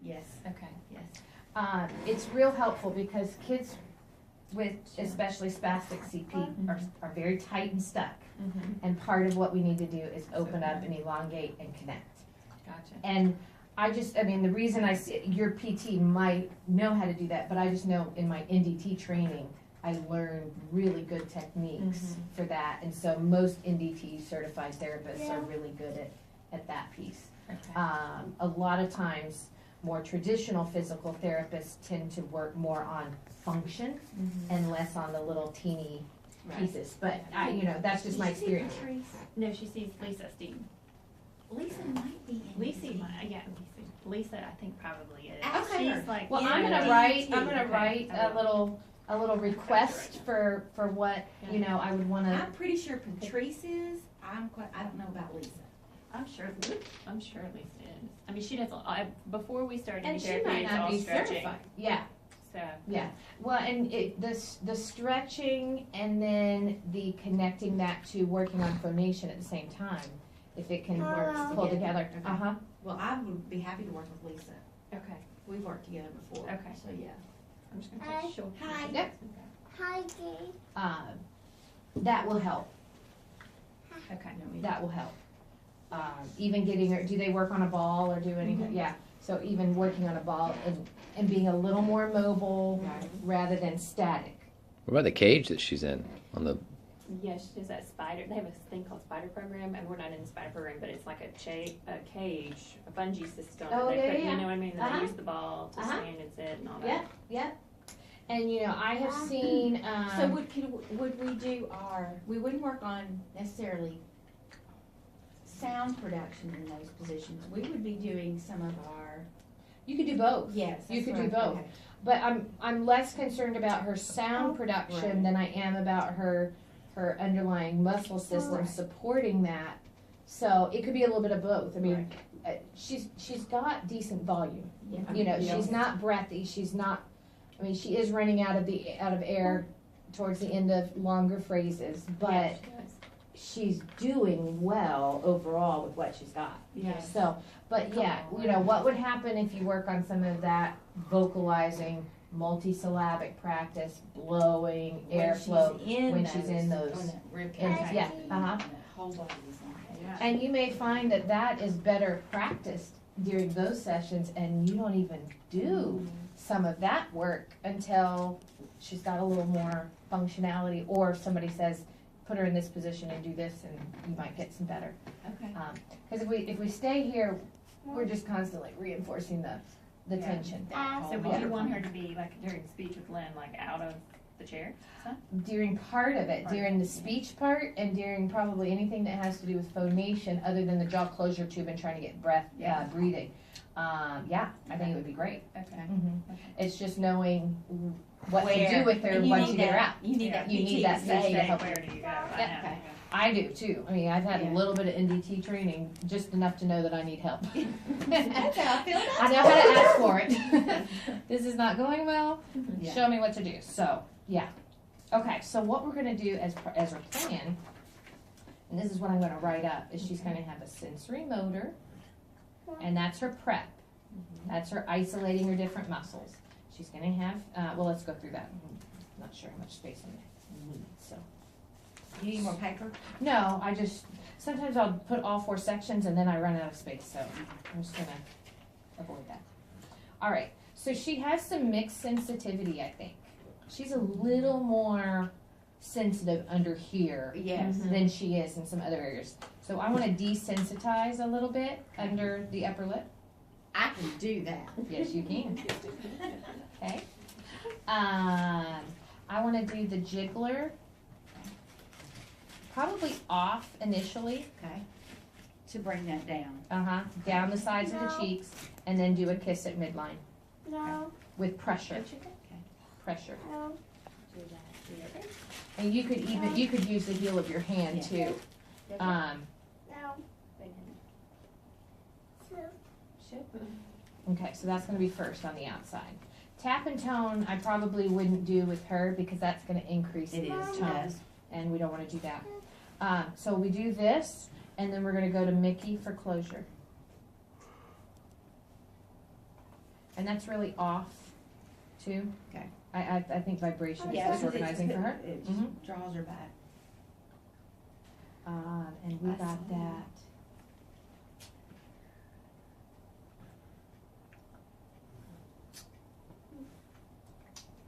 Yes. Okay. Yes. It's real helpful because kids with especially spastic CP are very tight and stuck. And part of what we need to do is open up and elongate and connect. Gotcha. And I mean, the reason I see, your PT might know how to do that, but I just know in my NDT training, I learned really good techniques for that. And so most NDT certified therapists are really good at that piece. Okay. A lot of times, more traditional physical therapists tend to work more on function and less on the little teeny pieces. But that's just my experience. No, she sees Lisa Steen. Lisa might be in. Lisa, I think probably is. Ask her. She's like, Well, Yeah, I'm gonna NDT. write a little request for what I would want to. I'm pretty sure Patrice is. I don't know about Lisa. I'm sure Lisa is. I mean, she does. Before we started And new she therapy, might it's not all be stretching. certified. Yeah, So yeah. Well, and the stretching and then the connecting that to working on phonation at the same time, if it can pull together. Okay. Well, I would be happy to work with Lisa. okay, We've worked together before. Okay. So yeah. I'm just gonna take a short. Hi. Yep. Hi, Dave. That will help. Okay. That will help. Even getting her, do they work on a ball or do anything? Yeah, so even working on a ball and being a little more mobile rather than static. What about the cage that she's in? On the Yeah, she does that spider. They have a thing called spider program, and we're not in the spider program, but it's like a cage, a bungee system. Oh, that they yeah, put, yeah. You know what I mean? That Uh-huh. They use the ball to Uh-huh. stand and sit and all that. Yeah, yeah. And I have seen, So would we do we wouldn't work on necessarily sound production in those positions. We would be doing some of our. you could do both. Yes. You that's could what do I'm- both. okay. But I'm less concerned about her sound production Right. than I am about her underlying muscle system Right. supporting that. So it could be a little bit of both. I mean, she's got decent volume. Yeah. She's not breathy. She's not. I mean, she is running out of air towards the end of longer phrases, but Yeah, she does. she's doing well overall with what she's got. Yeah. So, but yeah, what would happen if you work on some of that vocalizing, multisyllabic practice, blowing, airflow, when she's in those. when the rib And, cage yeah, and uh-huh. the whole body is on it. And you may find that is better practiced during those sessions, and you don't even do some of that work until she's got a little more functionality, or if somebody says, put her in this position and do this, and you might get some better. Okay. Because if we stay here, we're just constantly reinforcing the Yeah. tension. So would you want her to be like during speech with Lynn, like out of the chair? During part of it, during the speech part, and during probably anything that has to do with phonation, other than the jaw closure tube and trying to get breathing. I think it would be great. Okay. It's just knowing what to Where? do with her And you once need you get her that- out. You need that You PT need that to PT say to help Where do you go? I Yeah. know. I do too. I mean, I've had Yeah. a little bit of NDT training, just enough to know that I need help. That's how I feel. I know how to ask for it. This is not going well. Yeah. Show me what to do. So, yeah. Okay, so what we're going to do as our plan, and this is what I'm going to write up, is she's going to have a sensory motor, and that's her prep. That's her isolating her different muscles. She's going to have, let's go through that. I'm not sure how much space I need, so. You need more paper? No, sometimes I'll put all 4 sections and then I run out of space, so I'm just gonna avoid that. All right, so she has some mixed sensitivity, I think. She's a little more sensitive under here Yes. than she is in some other areas. So I wanna desensitize a little bit under the upper lip. I can do that. Yes, you can. Okay. I wanna do the jiggler. Probably off initially, Okay. To bring that down. down the sides of the No. cheeks, and then do a kiss at midline No, with pressure. Okay. Pressure. no. Do that here. And you could use the heel of your hand Yeah. too. Um, No. Two. okay, so that's gonna be first on the outside. Tap and tone, I probably wouldn't do with her because that's gonna increase It is, it tone, does. and we don't wanna do that. So we do this, and then we're gonna go to Mickey for closure. And that's really off too. Okay. I think vibration is Yeah, because disorganizing for her. It Mhm. just draws her back. And we I got see. that.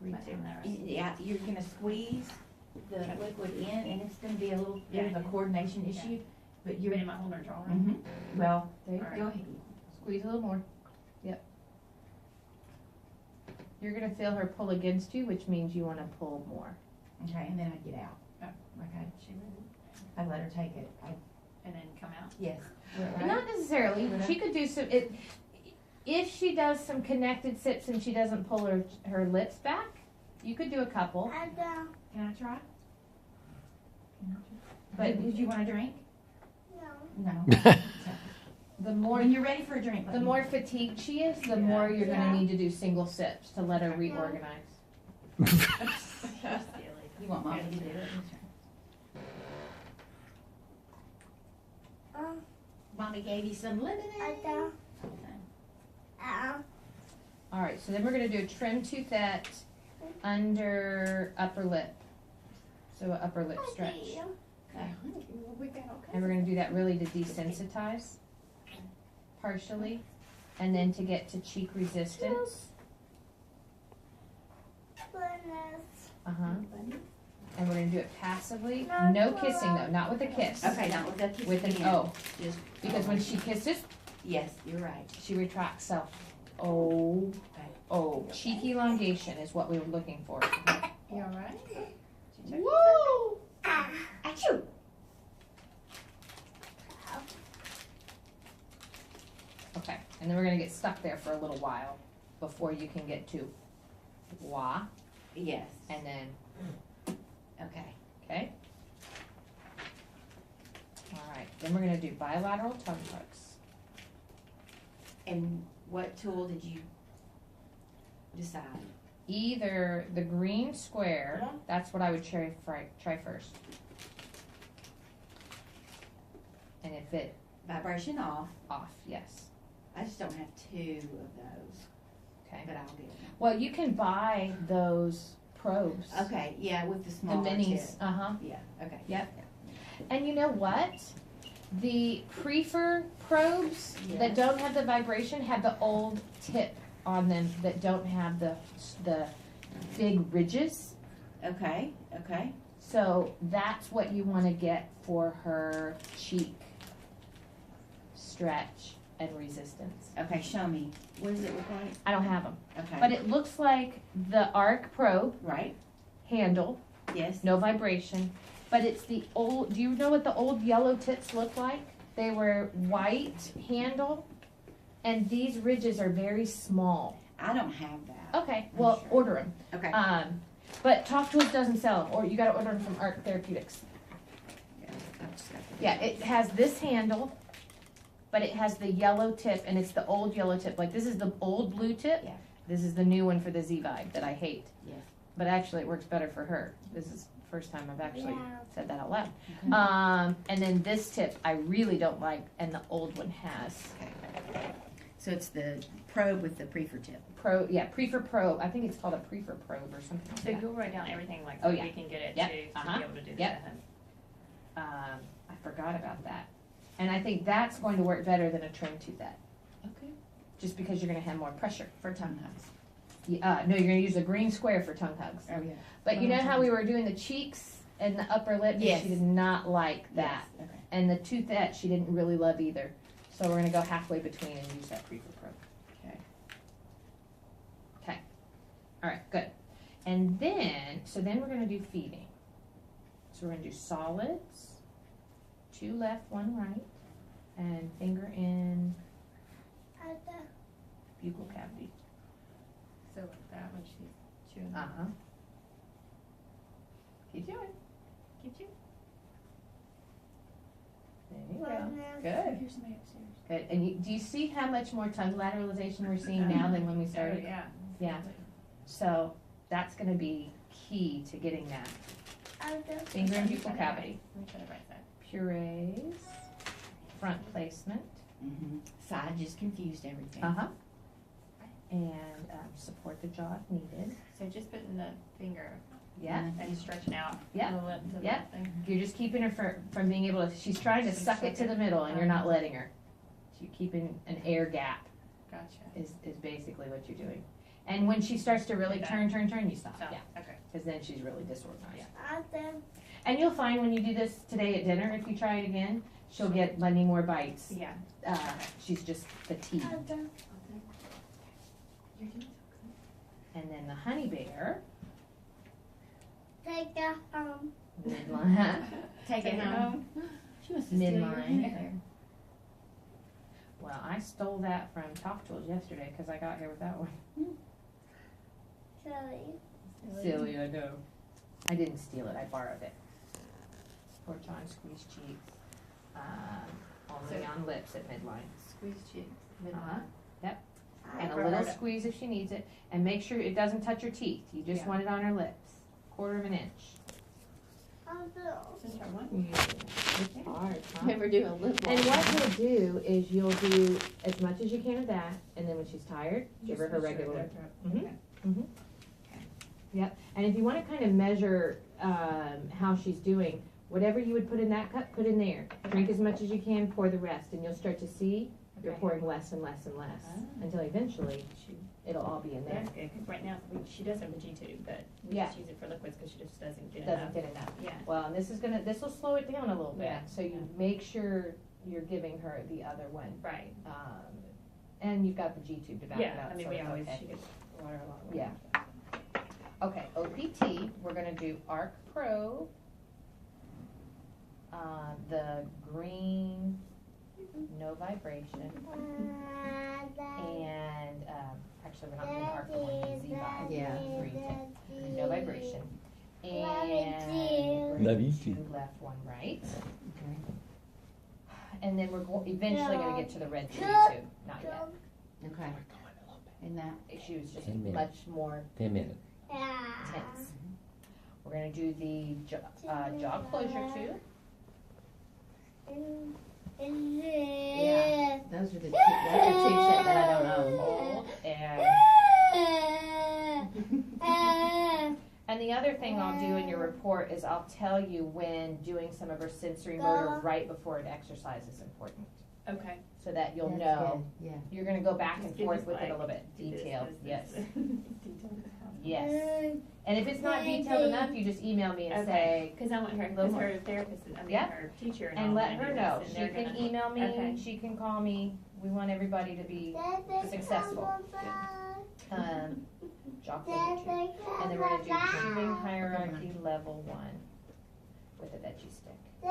Might be in there, right? Yeah, you're gonna squeeze the liquid in, and it's gonna be a little bit of Yeah. a coordination issue, but You're you're, in my holder drawer. mhm, well, There you Alright. go ahead. Squeeze a little more. Yep. You're gonna feel her pull against you, which means you wanna pull more. Okay, and then I get out. Okay, She would, I let her take it. and then come out. Yes. Not necessarily. She could do some. If she does some connected sips and she doesn't pull her lips back, you could do a couple. Can I try? But- But did you want a drink? No. No. The more When you're ready for a drink, let the me more fatigued she is, the Yeah. more you're Yeah. gonna need to do single sips to let her Okay. reorganize. Silly. You want mommy to do it? Mommy gave you some lemonade. All right, so then we're gonna do a trim toothet under upper lip. So an upper lip stretch. We got okay. And we're gonna do that really to desensitize partially, and then to get to cheek resistance. Uh-huh. And we're gonna do it passively. No kissing though, not with a kiss. Okay, now with that kiss With an again. O. Just Because when she kisses, yes, you're right. she retracts, so, oh, oh, cheek elongation is what we were looking for. You all right? Woo! Achoo! Okay, and then we're gonna get stuck there for a little while before you can get to wah, Yes. and then, Okay. okay? All right, then we're gonna do bilateral tongue tucks. And what tool did you decide? Either the green square, that's what I would try first. And if it, Vibration off. off, yes, I just don't have two of those, okay. but I'll get them. Well, you can buy those probes. Okay, yeah, with the The smaller minis, tip. uh-huh. Yeah, okay. Yep. And you know what? The Prefer probes that Yes. don't have the vibration have the old tip on them that don't have the big ridges. Okay, okay. So that's what you want to get for her cheek stretch and resistance. Okay, show me. What does it look like? I don't have them, Okay. but it looks like the Arc probe Right, handle, yes. no vibration, but it's the old, do you know what the old yellow tips look like? They were white handle, and these ridges are very small. I don't have that. Okay, I'm well, sure. order them. Okay. But Talk to Us doesn't sell them, or you gotta order them from Arc Therapeutics. Yeah, I've just got the- Yeah, it has this handle, but it has the yellow tip, and it's the old yellow tip. Like, this is the old blue tip. Yeah. This is the new one for the Z-Vibe that I hate. Yes. But actually, it works better for her. This is the first time I've actually Yeah. said that out loud. Okay. And then this tip I really don't like, and the old one has So it's the probe with the prefer tip. Prefer probe. I think it's called a Prefer probe or something like So that. you'll write down everything like Oh, so yeah. we can get it Yep, to uh-huh, be able to do yep. that. I forgot about that. And I think that's going to work better than a trim toothet, Okay. just because you're gonna have more pressure. For tongue hugs. No, you're gonna use a green square for tongue hugs. Oh, yeah. But you know how we were doing the cheeks and the upper lip? Yes. She did not like that. Yes, okay. And the toothet she didn't really love either. So we're gonna go halfway between and use that Prefer probe. Okay. Okay. All right, good. And then, so then we're gonna do feeding. So we're gonna do solids, 2 left, 1 right, and finger in buccal cavity. So like that when she's chewing. Uh-huh. Keep doing. Keep chewing. There you go. Good. Here's somebody upstairs. Good. And do you see how much more tongue lateralization we're seeing now than when we Oh, started? yeah. Yeah. So that's gonna be key to getting that. Finger in buccal cavity. Let me try the right side. Purees, front placement. Mm-hmm. Side just confused everything. Uh-huh. And support the jaw if needed. So just putting the finger Yeah, and stretching out. Yeah. the lip to the Yeah. thing. you're just keeping her from being able to, she's trying to suck it to the middle and you're not letting her. You're keeping an air gap Gotcha. is basically what you're doing. And when she starts to really Okay. turn, you stop, So, yeah, okay. because then she's really disorganized. Awesome. And you'll find when you do this today at dinner, if you try it again, she'll get many more bites. Yeah. She's just fatigued. Awesome. You're doing And then the honey bear, Take that home. midline, Take it home. She wants to steal your Midline. hair. well, I stole that from Talk Tools yesterday, cause I got here with that one. Silly. Silly, I know. I didn't steal it, I borrowed it. Poor John squeeze cheeks, only So- on lips at midline. Squeeze cheeks. Uh-huh. And a Right. little squeeze if she needs it, and make sure it doesn't touch her teeth, you just Yeah. want it on her lips, 1/4 of an inch. Awesome. Just try one. It's hard, huh? Never do a lip And lock. what you'll do is you'll do as much as you can of that, and then when she's tired, give her her Just make sure regular. that- Mhm. okay. Yep, and if you wanna kind of measure, how she's doing, whatever you would put in that cup, put in there. Drink as much as you can, pour the rest, and you'll start to see you're Okay. pouring less and less and less, Ah. until eventually She- it'll all be in there. That's good, 'cause right now, she does have a G-tube, but we Yeah. just use it for liquids because she just doesn't get Doesn't enough. get enough. Yeah. Well, and this will slow it down a little bit, Yeah. so you make sure you're giving her the other one. Right. And you've got the G-tube to back it Yeah, up, I mean, so we it's always, okay. she gets water a lot. of Yeah. Okay, OPT, we're gonna do Arc Pro. The green, no vibration, and, actually, we're not doing Arc, we're going to Z-Vibe. Yeah. Green tip, no vibration. Love you And too. we're gonna Love do you 2 too. left, 1 right. Okay. And then we're eventually gonna get to the red tube Yeah. too, not yet. Okay. And that, She was just 10 minutes. much more 10 minutes. Yeah. tense. We're gonna do the jaw closure too. Yeah. those are the two, that's the two set that I don't own. Hold and the other thing I'll do in your report is I'll tell you when doing some of her sensory motor right before an exercise is important, Okay. so that you'll That's know. good, Yeah. You're gonna go back and Just give forth us, with it a like, little bit, do this, detailed, this, yes, this. Detailed as possible. yes. And if it's not detailed enough, you just email me and say, Because I want her, Little because more. her therapist, Yeah. her teacher and all. and let wanna her do know. this, She and they're can gonna- email me, Okay. she can call me. We want everybody to be successful. Jaw closure two. And then we're gonna do chewing hierarchy level 1 with a veggie stick. 2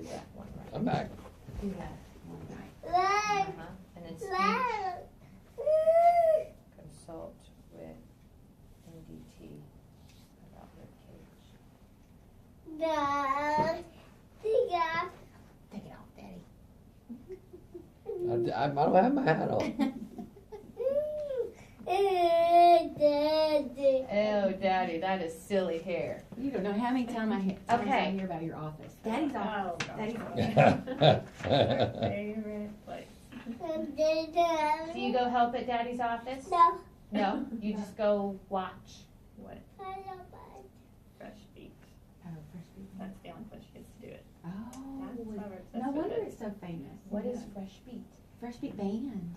left, 1 right. I'm back. Do that one right. Uh-huh. And then speech, consult with NDT about rib cage. Take it off, Daddy. I don't have my hat on. Oh, Daddy, that is silly hair. You don't know how many times I Okay. hear about your office. Daddy's Oh, office, gosh. Daddy's office. Favorite place. Do you go help at Daddy's office? No. No, you just go watch. What? Fresh feet. Oh, fresh beef. That's the only place she gets to do it. Oh, That's no what wonder it is. it's so famous. What is Fresh Beat? Fresh Beat Band.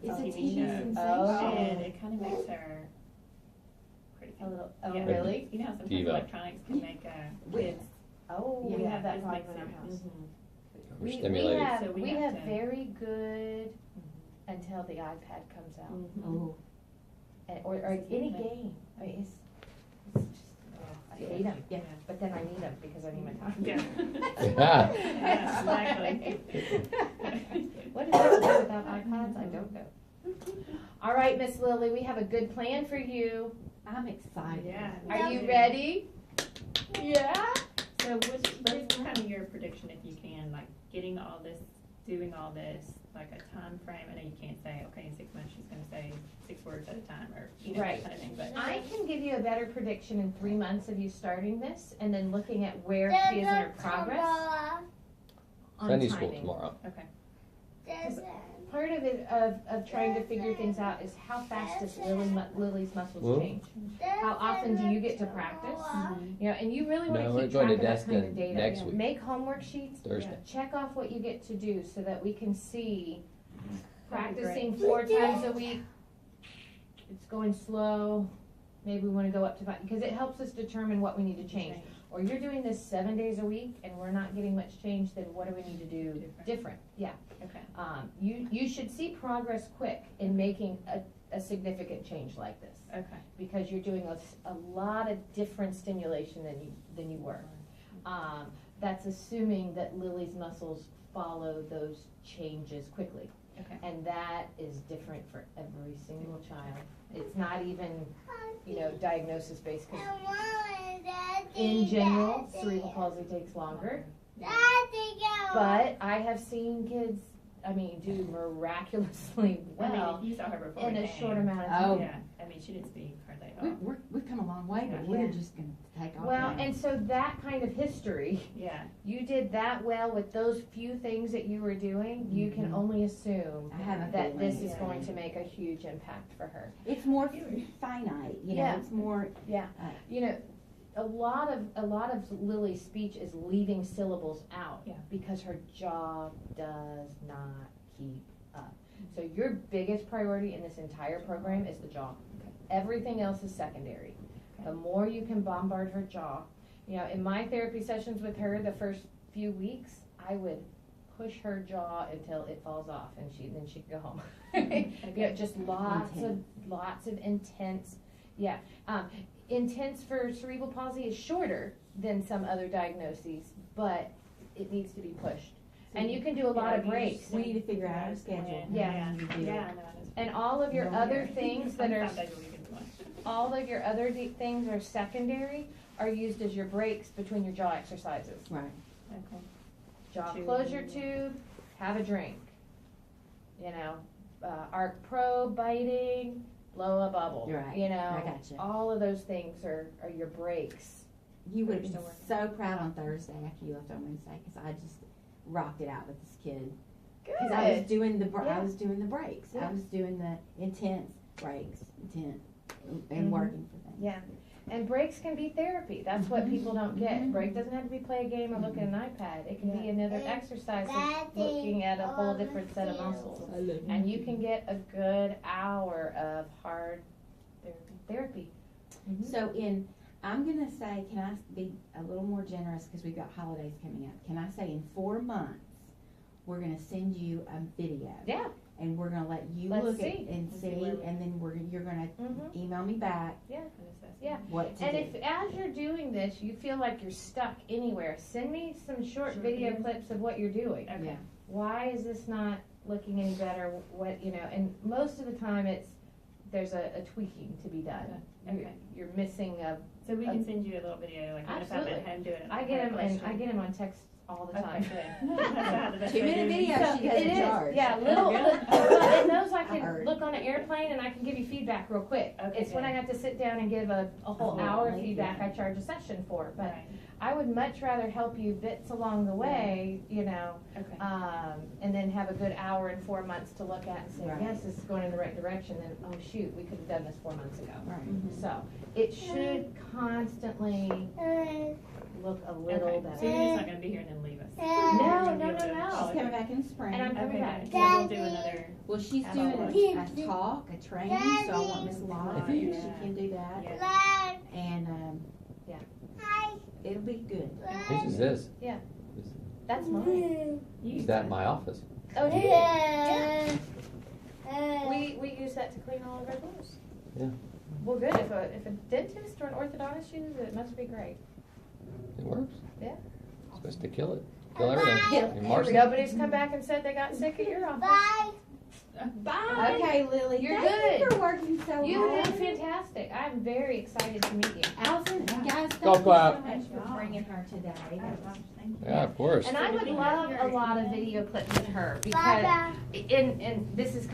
It's a TV TV show. sensation. Oh. And it kind of makes her pretty. A little, oh, Yeah. really? You know how sometimes Diva. electronics can make kids. Oh, Yeah, we have that it problem makes in our it- house. We're We stimulated. have, So we we have have to- very good until the iPad comes out. Oh, And, or any game. I mean, it's just, I hate them. yeah. But then I need them because I need my time. Yeah. Exactly. What is it do without iPads? I don't know. All right, Miss Lily, we have a good plan for you. I'm excited. Yeah. Are you ready? Yeah? So what's kind of your prediction, if you can, like getting all this, doing all this, like a time frame? I know you can't say, okay, in 6 months she's gonna say 6 words at a time, or, you know, Right. that kind of thing, but. I can give you a better prediction in 3 months of you starting this and then looking at where she is in her progress on Sunday school timing. tomorrow. Okay. part of it, of trying to figure things out is how fast does Lily's muscles Well- change? How often do you get to practice? You know, and you really No, wanna we're keep going track to of that kind of Destin data. next week. Make homework sheets, Thursday. check off what you get to do so that we can see That'd be great. practicing 4 times a week. It's going slow, maybe we wanna go up to 5, because it helps us determine what we need to change. Or you're doing this 7 days a week and we're not getting much change, then what do we need to do different? Yeah. Okay. You should see progress quick in making a significant change like this. Okay. Because you're doing a lot of different stimulation than you were. That's assuming that Lily's muscles follow those changes quickly. Okay. And that is different for every single child. It's not even, diagnosis based, because in general, cerebral palsy takes longer. But I have seen kids, do miraculously well You saw her before in we a came. short amount of time. Oh. Yeah, she didn't speak hardly at all. We've come a long way, but we're just gonna take off. Well, now. and so that kind of history, Yeah. you did that well with those few things that you were doing, you can Mhm. only assume I have a that this feeling is it's going gonna- to make a huge impact for her. It's more finite, Yeah. it's more, Yeah, a lot of Lily's speech is leaving syllables out. Yeah. Because her jaw does not keep up. So your biggest priority in this entire program is the jaw. Everything else is secondary. The more you can bombard her jaw, in my therapy sessions with her, the first few weeks, I would push her jaw until it falls off, and then she could go home. Just lots of intense, intense for cerebral palsy is shorter than some other diagnoses, but it needs to be pushed. And you can do a lot of breaks. we need to figure out a schedule. Yeah. Yeah, I know. And all of your other things that are, 5 days a week is one. all of your other things are secondary, are used as your breaks between your jaw exercises. Right. Okay. Jaw Chew. closure tube, have a drink. Arc probe, biting, blow a bubble. You're right. I gotcha. All of those things are your breaks. You would have Still been working. so proud on Thursday after you left on Wednesday, because I just rocked it out with this kid. Because I was doing the Yeah. I was doing the breaks. Yeah. I was doing the intense breaks, and Mhm. working for things. Yeah. And breaks can be therapy. That's what people don't get. Mhm. Break doesn't have to be play a game or look at an iPad. It can be another exercise of looking at a whole different set of muscles. And you can get a good hour of hard therapy. So I'm gonna say, can I be a little more generous, because we've got holidays coming up? Can I say in 4 months, we're gonna send you a video, Yeah. and we're gonna let you Let's look at see. and Let's see see, where we- and then you're gonna Mhm. email me back Yeah. Yeah. what to And do. if, as you're doing this, you feel like you're stuck anywhere, send me some short video clips of what you're doing. Okay. Yeah. Why is this not looking any better? And most of the time there's a tweaking to be done. Okay. You're missing So we can send you a little video, like if I'm Absolutely. at home doing it. I get them on text all the time. Okay, good. 2-minute video So she it doesn't is, charge. yeah, little, Good. and those I I can heard. look on an airplane and I can give you feedback real quick. Okay, It's when I good. have to sit down and give a whole Oh, hour yeah. feedback, I charge a session for, but Right. I would much rather help you bits along the way, Okay. and then have a good hour in 4 months to look at and say, Right. yes, this is going in the right direction, and oh shoot, we could have done this 4 months ago. Right. So, it should constantly look a little Okay. better. So you're just not gonna be here and then leave us? No, You're no, gonna no, do no. it. She's coming back in the spring. And I'm coming Okay, back. good. So we'll do another, Well, she's At doing all. a talk, a training, so I want Miss Lott, if Yeah. she can do that. yeah. And, Yeah. it'll be good. Whose is this? That's mine. Is that my office? Oh, do you? Yeah. We use that to clean all of our doors. Yeah. Well, good. If a dentist or an orthodontist uses it, it must be great. It works. Yeah. Supposed to kill it. Kill everything. In Marcy. Nobody's come back and said they got sick at your office. Bye. Okay, Lily, You're thank you good. for working so You hard. did fantastic. I'm very excited to meet you. Allison, you guys, thank Golf you clap. so much for bringing her today. Yeah, of course. And I would love a lot of video clips with her because, and this is